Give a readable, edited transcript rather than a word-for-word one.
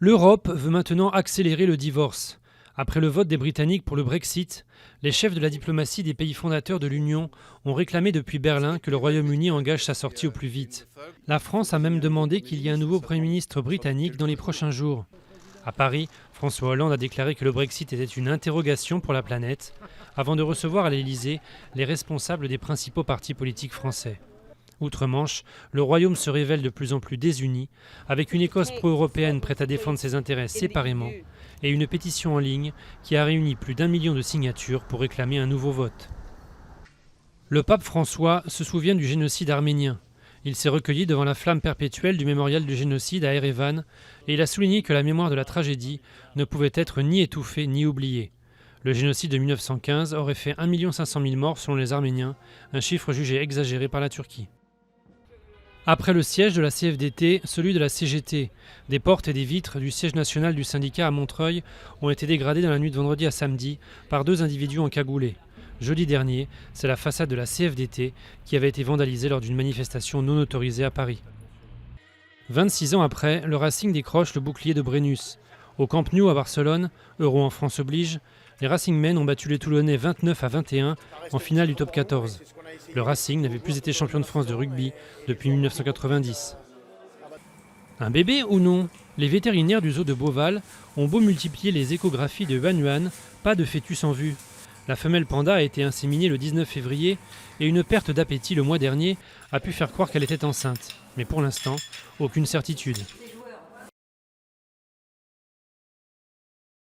L'Europe veut maintenant accélérer le divorce. Après le vote des Britanniques pour le Brexit, les chefs de la diplomatie des pays fondateurs de l'Union ont réclamé depuis Berlin que le Royaume-Uni engage sa sortie au plus vite. La France a même demandé qu'il y ait un nouveau Premier ministre britannique dans les prochains jours. À Paris, François Hollande a déclaré que le Brexit était une interrogation pour la planète, avant de recevoir à l'Élysée les responsables des principaux partis politiques français. Outre-Manche, le Royaume se révèle de plus en plus désuni, avec une Écosse pro-européenne prête à défendre ses intérêts séparément, et une pétition en ligne qui a réuni plus d'1 million de signatures pour réclamer un nouveau vote. Le pape François se souvient du génocide arménien. Il s'est recueilli devant la flamme perpétuelle du mémorial du génocide à Erevan, et il a souligné que la mémoire de la tragédie ne pouvait être ni étouffée ni oubliée. Le génocide de 1915 aurait fait 1 500 000 morts selon les Arméniens, un chiffre jugé exagéré par la Turquie. Après le siège de la CFDT, celui de la CGT, des portes et des vitres du siège national du syndicat à Montreuil ont été dégradées dans la nuit de vendredi à samedi par 2 individus encagoulés. Jeudi dernier, c'est la façade de la CFDT qui avait été vandalisée lors d'une manifestation non autorisée à Paris. 26 ans après, le Racing décroche le bouclier de Brennus. Au Camp Nou à Barcelone, Euro en France oblige, les Racingmen ont battu les Toulonnais 29-21 en finale du top 14. Le Racing n'avait plus été champion de France de rugby depuis 1990. Un bébé ou non? Les vétérinaires du zoo de Beauval ont beau multiplier les échographies de Yuan Yuan, pas de fœtus en vue. La femelle panda a été inséminée le 19 février et une perte d'appétit le mois dernier a pu faire croire qu'elle était enceinte. Mais pour l'instant, aucune certitude.